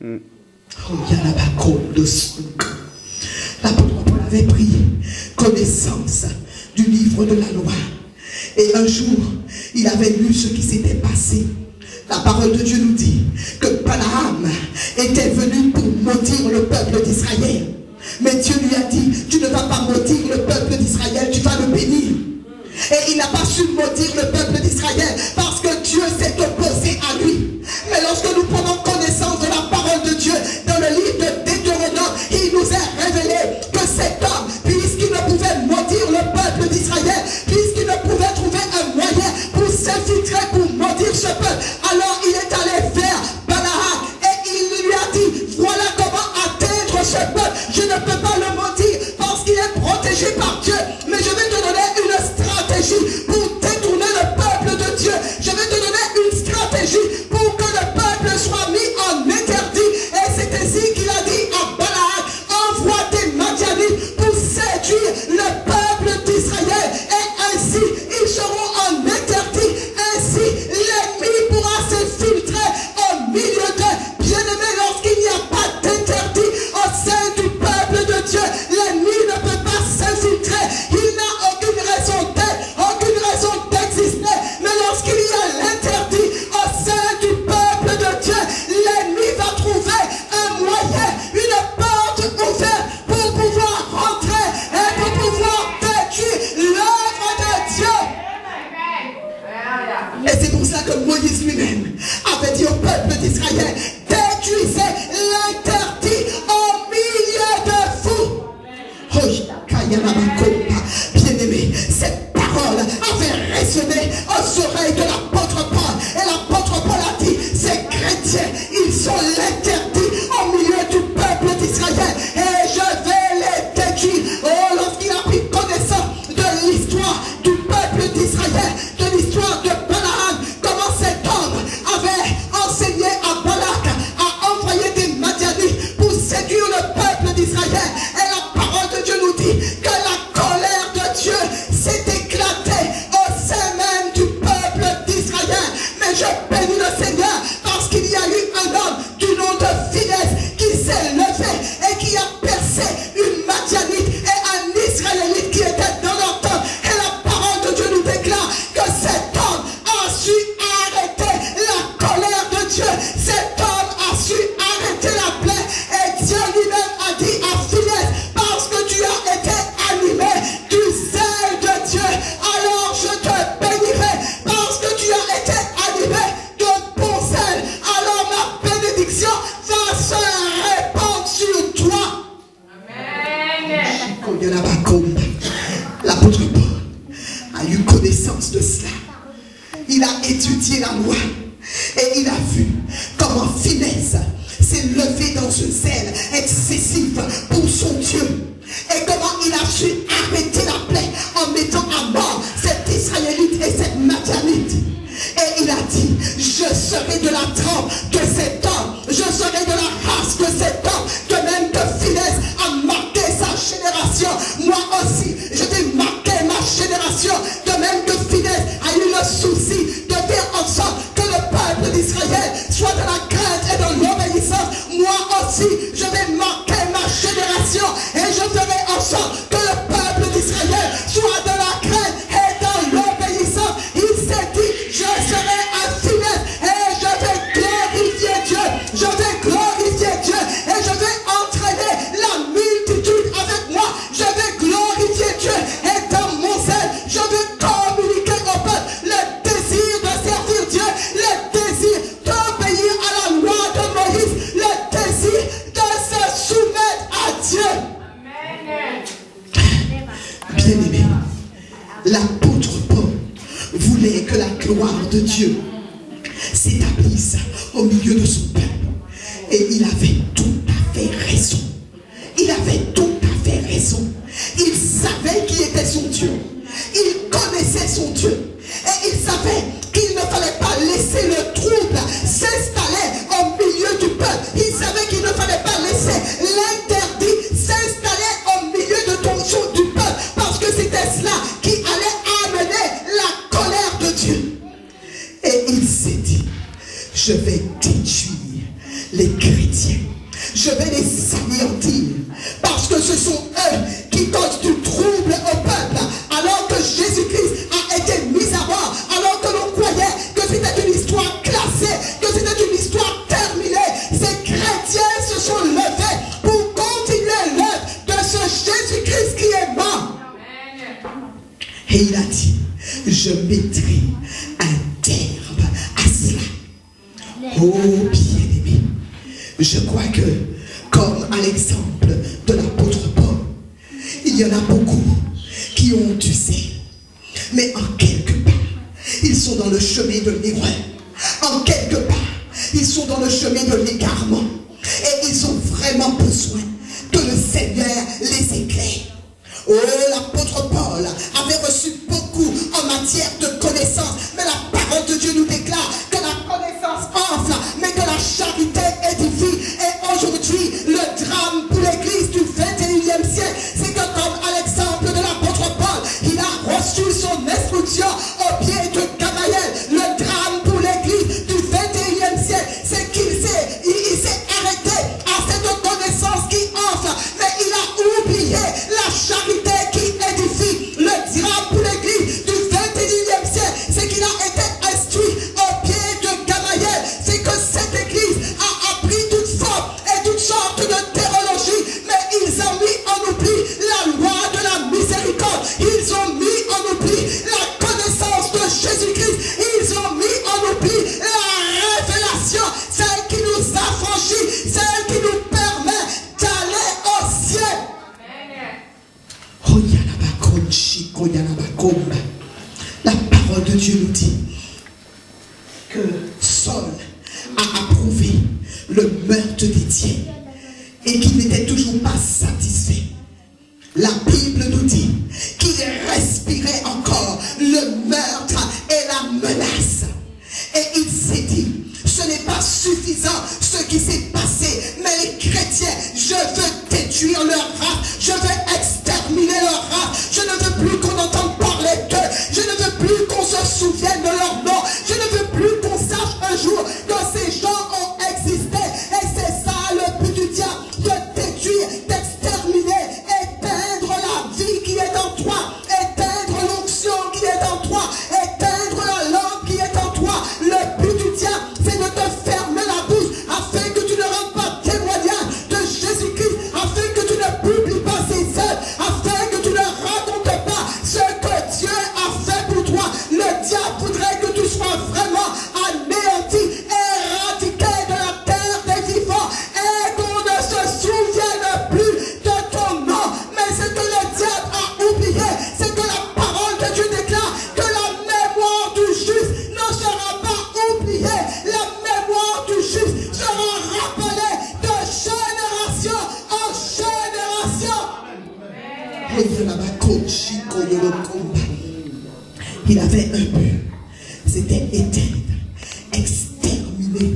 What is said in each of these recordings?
Oh, l'apôtre Paul avait pris connaissance du livre de la loi. Et un jour, il avait lu ce qui s'était passé. La parole de Dieu nous dit que Balaam était venu pour maudire le peuple d'Israël. Mais Dieu lui a dit, tu ne vas pas maudire le peuple d'Israël, tu vas le bénir. Et il n'a pas su maudire le peuple d'Israël parce que Dieu s'est opposé à lui. Mais lorsque nous prenons connaissance de la parole de Dieu dans le livre de Deutéronome, il nous est révélé que cet homme, puisqu'il ne pouvait maudire le peuple d'Israël, puisqu'il ne pouvait trouver un moyen pour s'infiltrer, pour maudire ce peuple, alors il est allé vers Balaam et il lui a dit, voilà comment atteindre ce peuple. Je ne peux pas le maudire parce qu'il est protégé par Dieu, mais je vais te donner une stratégie pour détourner le peuple de Dieu. Je vais te donner une stratégie pour que le peuple soit mis en interdit. Et c'est ainsi qu'il a dit à Balaam, envoie des Madianites pour séduire le peuple d'Israël. Et ainsi, ils seront en interdit. Ainsi, l'ennemi pourra s'infiltrer au milieu d'eux. Bien-aimés, lorsqu'il n'y a pas d'interdit au sein du peuple de Dieu, l'ennemi ne peut pas s'infiltrer. Il n'a aucune raison d'être, aucune raison d'exister. Mais lorsqu'il y a l'interdit au sein du peuple de Dieu, l'ennemi va trouver un moyen, une porte ouverte pour pouvoir rentrer et pour pouvoir détruire l'œuvre de Dieu. Et c'est pour ça que Moïse lui-même avait dit au peuple d'Israël, détruisez l'interdit au milieu de vous. Bien-aimé, cette parole avait résonné aux oreilles de l'apôtre Paul. Et l'apôtre Paul a dit, ces chrétiens, ils sont l'interdit au milieu du peuple d'Israël. Et je vais les détruire. Oh, lorsqu'il a pris connaissance de l'histoire du peuple d'Israël, de l'histoire de Balaam, comment cet homme avait enseigné à Balak à envoyer des Madianites pour séduire le peuple d'Israël. Et la parole de Dieu nous dit que la colère de Dieu s'est éclatée au sein même du peuple d'Israël. Mais je bénis le Seigneur parce qu'il y a eu un homme du nom de Phinehas qui s'est levé et qui a percé une Madianite et un Israélite qui était dans leur temps. Et la parole de Dieu nous déclare que cet homme a su arrêter la colère de Dieu. Cet homme a su arrêter la plaie. Et Dieu lui-même a dit à Phinehas, parce que tu as été animé du zèle de Dieu, alors je te bénirai. Parce que tu as été animé de bon zèle, alors ma bénédiction va se répandre sur toi. Amen. L'apôtre Paul a eu connaissance de cela. Il a étudié la loi et il a vu comment Phinehas s'est levé dans ce zèle excessif pour son Dieu. Et comment il a su arrêter la plaie en mettant à mort cet Israélite et cette Madianite. Et il a dit, je serai de la trempe de cet homme, je serai de la race de cet homme, de même que Phinehas a marqué sa génération. Moi aussi, je vais marquer ma génération, de même que Phinehas a eu le souci de faire en sorte que le peuple d'Israël soit dans la crainte et dans l'obéissance. Moi aussi, je vais marquer ma génération et je ferai en sorte que le peuple d'Israël soit dans la crainte et dans l'obéissance. Il s'est dit, je serai un Phinehas et je vais glorifier Dieu. Je vais glorifier Dieu et je vais entraîner la multitude avec moi. Je vais glorifier Dieu et dans mon zèle, je vais communiquer au peuple le désir de servir Dieu, le désir d'obéir à la loi de Moïse, le désir de se soumettre à Dieu. Bien-aimé, l'apôtre Paul voulait que la gloire de Dieu s'établisse au milieu de son peuple. Et il avait tout à fait raison. Il avait tout à fait raison. Il savait qui était son Dieu. Il connaissait son Dieu. Et il savait qu'il ne fallait pas laisser le trouble s'installer au milieu du peuple. Il savait qu'il ne fallait pas laisser l'interdit s'installer au milieu du peuple. Parce que c'était cela qui allait amener la colère de Dieu. Et il s'est dit, je vais détruire les chrétiens chrétiens. Je vais les anéantir parce que ce sont eux qui causent du trouble au peuple, alors que Jésus-Christ a été mis à mort, alors que l'on croyait que c'était une histoire classée, que c'était une histoire terminée. Ces chrétiens se sont levés pour continuer l'œuvre de ce Jésus-Christ qui est mort. Et il a dit, je mettrai un terme à cela. Oh bien-aimé, je crois que, comme à l'exemple de l'apôtre Paul, il y en a beaucoup qui ont du zèle, mais en quelque part, ils sont dans le chemin de l'erreur. En quelque part, ils sont dans le chemin de l'égarement. Et ils ont vraiment besoin que le Seigneur les éclaire. Oh, l'apôtre Paul avait reçu beaucoup en matière de connaissance, mais la parole de Dieu nous déclare que la connaissance enfle, mais que la charité édifie. Et aujourd'hui, le drame pour l'église du 21e siècle, c'est que comme à l'exemple de l'apôtre Paul, il a reçu son instruction au pied de Gamaliel. Le drame pour l'église du 21e siècle, c'est qu'il s'est arrêté à cette connaissance qui enfle, mais il a oublié la charité qui édifie. Le drame pour l'église du 21e siècle, c'est qu'il a été instruit au pied de Gamaliel. C'est que cette église a appris toutes formes et toutes sortes de théologie, mais ils ont mis en oubli la loi de la miséricorde. Ils ont mis en oubli la connaissance de Jésus-Christ. Ils ont mis en oubli la révélation, celle qui nous affranchit, celle qui nous permet d'aller au ciel. La parole de Dieu nous dit que Saul a approuvé le meurtre d'Étienne et qu'il n'était toujours pas satisfait. La Bible nous dit qu'il respirait encore le meurtre et la menace. Et il s'est dit, ce n'est pas suffisant ce qui s'est passé, mais les chrétiens, je veux détruire leur race, je veux exterminer leur race, je ne veux plus qu'on entende parler d'eux, je ne veux plus qu'on se souvienne de leur nom, je ne veux plus qu'on sache un jour que ces gens ont existé. Et c'est ça le but du diable, de détruire, d'exterminer, éteindre la vie qui est en toi, éteindre l'onction qui est en toi, éteindre la lampe qui est en toi. Le but du diable, c'est de te fermer la bouche afin que tu ne rendes pas témoignage de Jésus-Christ, afin que tu ne publies pas ses œuvres, afin que tu ne racontes pas ce que Dieu a fait pour toi. Le diable voudrait que tu sois vraiment anéanti, éradiqué de la terre des vivants et qu'on ne se souvienne plus de ton nom. Mais ce que le diable a oublié, c'est que la parole de Dieu déclare que la mémoire du juste ne sera pas oubliée. La mémoire du juste sera rappelée de génération en génération. Il avait un but, c'était éteindre, exterminer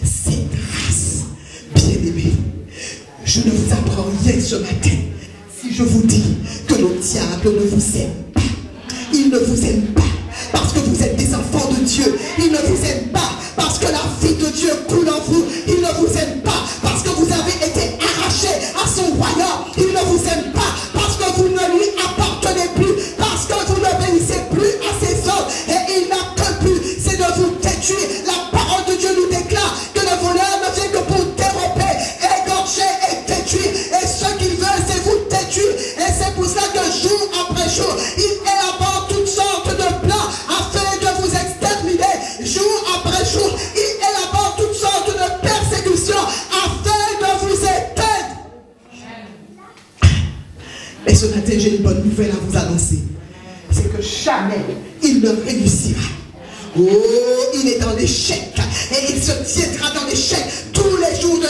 cette race. Bien-aimés, je ne vous apprends rien ce matin si je vous dis que le diable ne vous aime pas. Il ne vous aime pas parce que vous êtes des enfants de Dieu. Il ne vous aime pas parce que la vie de Dieu coule en vous. Il ne vous aime pas parce que vous avez été arrachés à son royaume. Il ne vous aime pas parce que vous ne lui appartenez plus, parce que vous n'obéissez plus à ses ordres. Et il n'a qu'un but, c'est de vous détruire. La parole de Dieu nous déclare que le voleur ne vient que pour dérober, égorger et détruire. Et ce qu'il veut, c'est vous détruire. Et c'est pour cela que jour après jour, il élabore toutes sortes de plans afin de vous exterminer. Jour après jour, il élabore toutes sortes de persécutions afin de vous éteindre. Et ce matin, j'ai une bonne nouvelle à vous annoncer. C'est que jamais il ne réussira. Oh, il est dans l'échec. Et il se tiendra dans l'échec tous les jours de